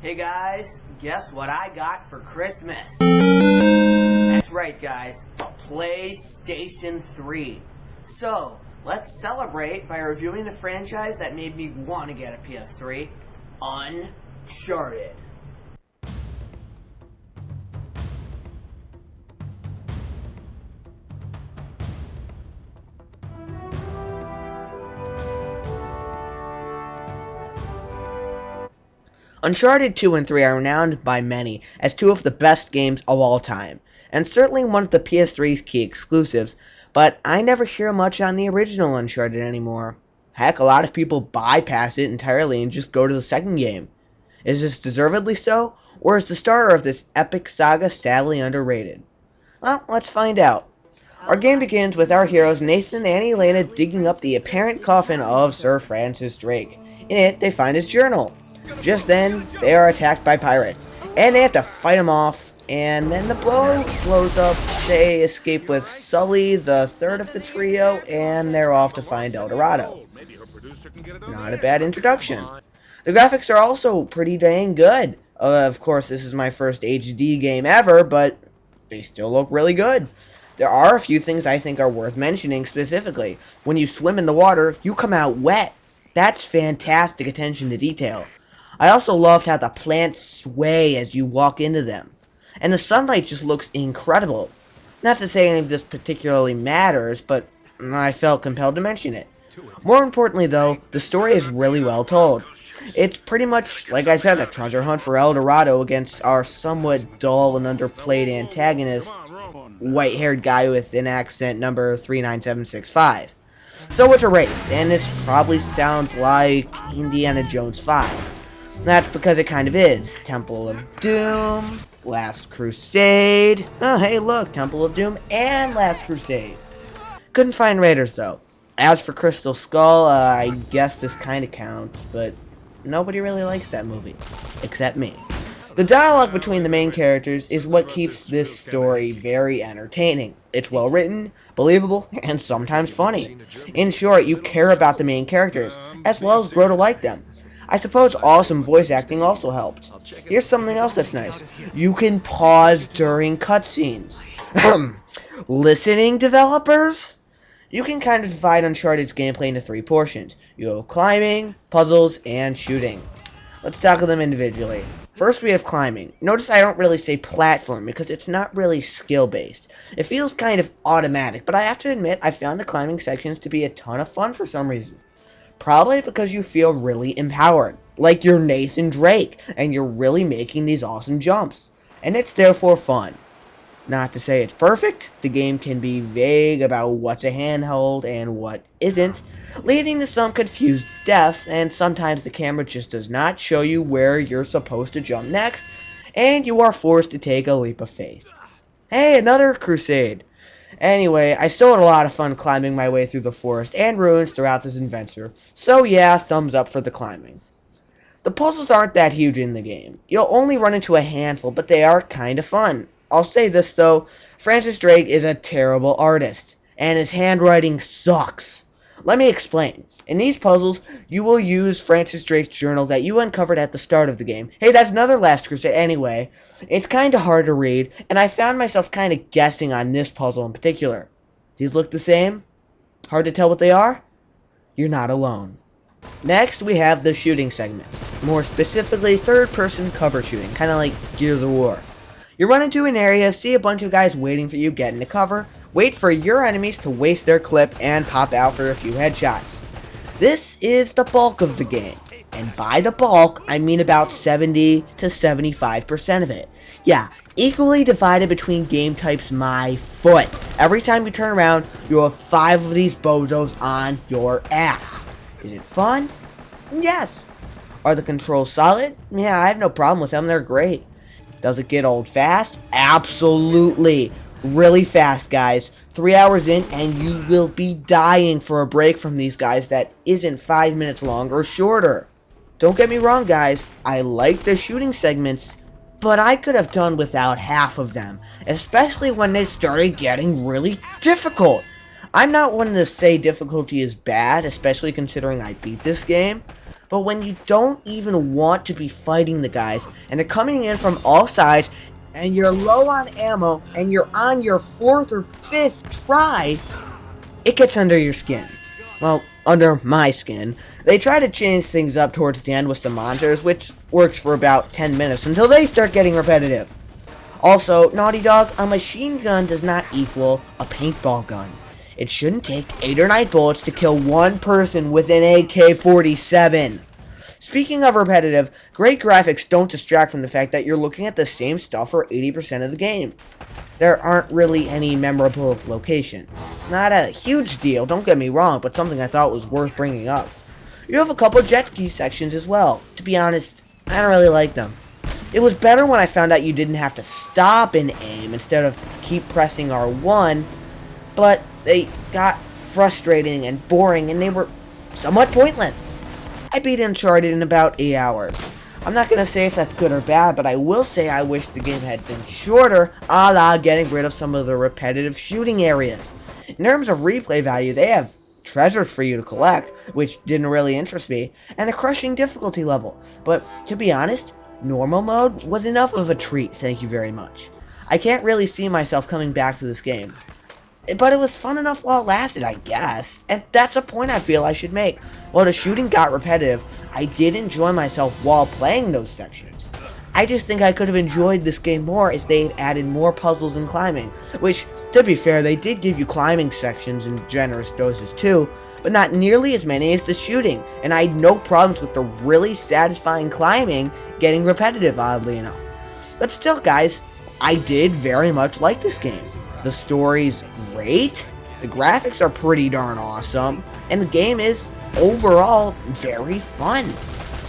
Hey guys, guess what I got for Christmas? That's right guys, a PlayStation 3. So, let's celebrate by reviewing the franchise that made me want to get a PS3, Uncharted. Uncharted 2 and 3 are renowned by many as two of the best games of all time, and certainly one of the PS3's key exclusives, but I never hear much on the original Uncharted anymore. Heck, a lot of people bypass it entirely and just go to the second game. Is this deservedly so, or is the starter of this epic saga sadly underrated? Well, let's find out. Our game begins with our heroes Nathan and Elena digging up the apparent coffin of Sir Francis Drake. In it, they find his journal. Just then, they are attacked by pirates, and they have to fight them off, and then the blow blows up. They escape with Sully, the third of the trio, and they're off to find El Dorado. Not a bad introduction. The graphics are also pretty dang good. Of course, this is my first HD game ever, but they still look really good. There are a few things I think are worth mentioning specifically. When you swim in the water, you come out wet. That's fantastic attention to detail. I also loved how the plants sway as you walk into them. And the sunlight just looks incredible. Not to say any of this particularly matters, but I felt compelled to mention it. More importantly though, the story is really well told. It's pretty much, like I said, a treasure hunt for El Dorado against our somewhat dull and underplayed antagonist, white-haired guy with an accent number 39765. So it's a race, and this probably sounds like Indiana Jones 5. That's because it kind of is. Temple of Doom, Last Crusade. Oh, hey, look, Temple of Doom and Last Crusade. Couldn't find Raiders, though. As for Crystal Skull, I guess this kind of counts, but nobody really likes that movie, except me. The dialogue between the main characters is what keeps this story very entertaining. It's well written, believable, and sometimes funny. In short, you care about the main characters, as well as grow to like them. I suppose awesome voice acting also helped. Here's something else that's nice. You can pause during cutscenes. Listening, developers? You can kind of divide Uncharted's gameplay into three portions. You go climbing, puzzles, and shooting. Let's tackle them individually. First, we have climbing. Notice I don't really say platform because it's not really skill-based. It feels kind of automatic, but I have to admit I found the climbing sections to be a ton of fun for some reason. Probably because you feel really empowered, like you're Nathan Drake, and you're really making these awesome jumps. And it's therefore fun. Not to say it's perfect, the game can be vague about what's a handhold and what isn't, leading to some confused deaths, and sometimes the camera just does not show you where you're supposed to jump next, and you are forced to take a leap of faith. Hey, another crusade! Anyway, I still had a lot of fun climbing my way through the forest and ruins throughout this adventure, so yeah, thumbs up for the climbing. The puzzles aren't that huge in the game. You'll only run into a handful, but they are kinda fun. I'll say this though, Francis Drake is a terrible artist, and his handwriting sucks. Let me explain. In these puzzles, you will use Francis Drake's journal that you uncovered at the start of the game. Hey, that's another Last Crusade. Anyway, it's kind of hard to read, and I found myself kind of guessing on this puzzle in particular. These look the same? Hard to tell what they are? You're not alone. Next, we have the shooting segment. More specifically, third-person cover shooting, kind of like Gears of War. You run into an area, see a bunch of guys waiting for you, get into cover, wait for your enemies to waste their clip, and pop out for a few headshots. This is the bulk of the game, and by the bulk, I mean about 70 to 75% of it. Yeah, equally divided between game types my foot. Every time you turn around, you have 5 of these bozos on your ass. Is it fun? Yes. Are the controls solid? Yeah, I have no problem with them, they're great. Does it get old fast? Absolutely. Really fast, guys. 3 hours in, and you will be dying for a break from these guys that isn't 5 minutes long or shorter. Don't get me wrong, guys. I like the shooting segments, but I could have done without half of them, especially when they started getting really difficult. I'm not one to say difficulty is bad, especially considering I beat this game, But when you don't even want to be fighting the guys, and they're coming in from all sides, and you're low on ammo, and you're on your 4th or 5th try, it gets under your skin. Well, under my skin. They try to change things up towards the end with some monsters, which works for about 10 minutes until they start getting repetitive. Also, Naughty Dog, a machine gun does not equal a paintball gun. It shouldn't take 8 or 9 bullets to kill one person with an AK-47. Speaking of repetitive, great graphics don't distract from the fact that you're looking at the same stuff for 80% of the game. There aren't really any memorable locations. Not a huge deal, don't get me wrong, but something I thought was worth bringing up. You have a couple jet ski sections as well. To be honest, I don't really like them. It was better when I found out you didn't have to stop and aim instead of keep pressing R1, but they got frustrating and boring and they were somewhat pointless. I beat Uncharted in about 8 hours. I'm not going to say if that's good or bad, but I will say I wish the game had been shorter, a la getting rid of some of the repetitive shooting areas. In terms of replay value, they have treasures for you to collect, which didn't really interest me, and a crushing difficulty level. But to be honest, normal mode was enough of a treat, thank you very much. I can't really see myself coming back to this game. But it was fun enough while it lasted, I guess. And that's a point I feel I should make. While the shooting got repetitive, I did enjoy myself while playing those sections. I just think I could have enjoyed this game more if they had added more puzzles and climbing. Which, to be fair, they did give you climbing sections in generous doses too, but not nearly as many as the shooting. And I had no problems with the really satisfying climbing getting repetitive, oddly enough. But still, guys, I did very much like this game. The story's great, the graphics are pretty darn awesome, and the game is, overall, very fun.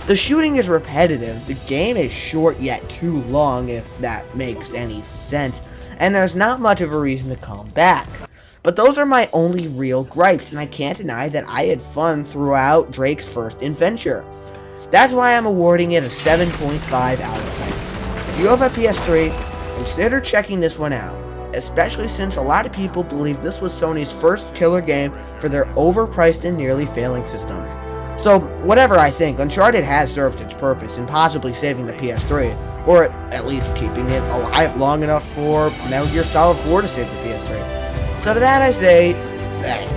The shooting is repetitive, the game is short yet too long, if that makes any sense, and there's not much of a reason to come back. But those are my only real gripes, and I can't deny that I had fun throughout Drake's first adventure. That's why I'm awarding it a 7.5 out of 10. If you have a PS3, consider checking this one out. Especially since a lot of people believe this was Sony's first killer game for their overpriced and nearly failing system. So, whatever I think, Uncharted has served its purpose in possibly saving the PS3, or at least keeping it alive long enough for Metal Gear Solid 4 to save the PS3. So to that I say, thanks.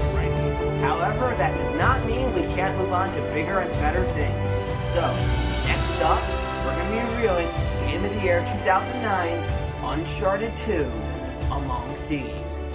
However, that does not mean we can't move on to bigger and better things. So, next up, we're going to be reviewing Game of the Year 2009, Uncharted 2, Among Thieves.